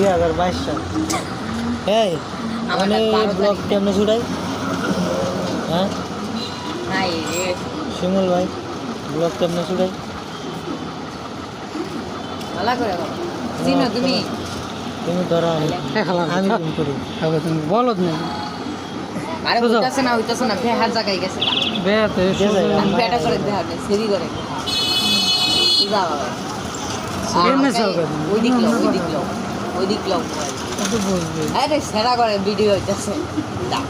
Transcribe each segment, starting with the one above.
2022 সাল এই মানে ব্লগ কেমনে ছুটাই হ্যাঁ নাই রে শিমুল ভাই ব্লগ কেমনে ছুটাই ভালো করে বলো চিনো তুমি তুমি ধরো আমি আমি করি হবে তুমি বলো না আরে হইতাছে না বেহার জায়গায় গেছে বেতে আমি বেটা করে দেখার নেই সেরি করে যা বাবা ওই দিক লাও তো বুঝবে আরে সেরা করে ভিডিও হইতাছে যা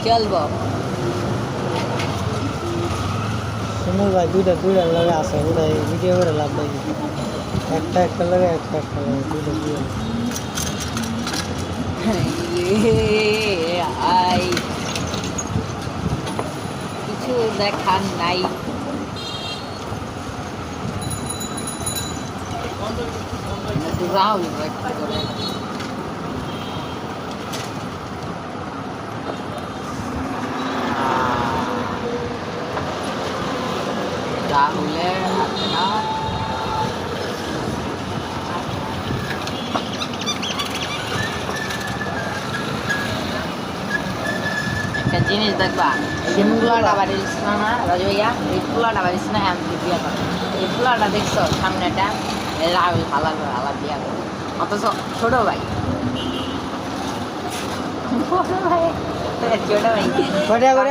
চলবো শিমুল ভাই দুইটা লাগে আছে ওটা ভিডিও করে লাভ নাই একটা লাগে একটা লাগে দুইটা আই কিছু দেখার নাই রাহুল রাহুলের হাতে না একটা জিনিস দেখবা এই ফুলাটা বাড়িস না রাজু ভাইয়া এই ফুলাটা বাড়িস না আমি বিয়া করব এই ফুলাটা দেখছো সামনেটা রাহুল ভালো করে আলাদা বিয়া করবো অথচ ছোট ভাই কয়টা করে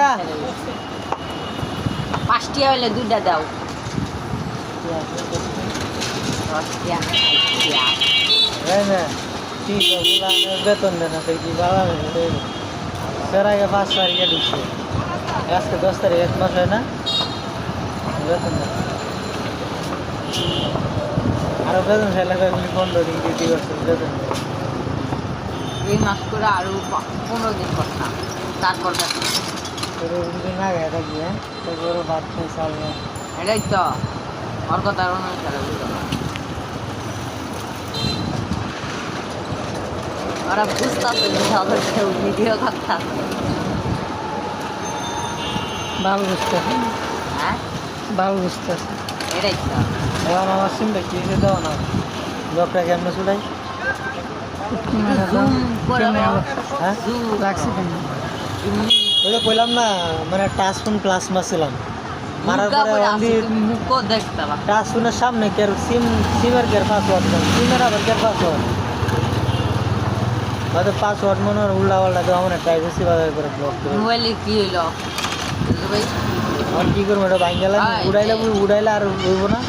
5টিয়া হইলে 2টা দাও 10টিয়া না ঠিক আছে বেতন দেন না কি বাবা স্যার আগে 5 তারিখে ঢুকছে আজকে 10 তারিখ 1 মাস হয় না বেতন দেন আরো বেতন চাইলে 15 দিন ডিউটি করছে বেতন এই মাস করে আরো 15 দিন করতাম তারপর বেতন দিন আগে থাকি হ্যাঁ তারপরে ভাত খাই চাল এটাই তো ওর কথা অনুসারে ওরা বুঝতেছে কেউ ভিডিও করতে ভালো বুঝতেছে হ্যাঁ ভালো বুঝতেছে এটাই তো এখন আমার সিমটা কি এসে দাও না ব্লগটা কেমনে চুলাই জুম করে হ্যাঁ রাখছি কেন ওই কইলাম না মানে টাচ ফোন প্লাস মারছিলাম মারার পরে মুখও দেখতে পারো টাচ ফোনের সামনে কের সিমের কের পাসওয়ার্ড সিমের আবার কের পাসওয়ার্ড হয়তো পাসওয়ার্ড মনে হয় উল্টা পাল্টা দেওয়া মানে প্রাইভেসি ভাবে করে ব্লক করে মোবাইলে কি হইলো ভাই আর কি করবো এটা ভাঙ গেলাম উড়াইলে আর হইব না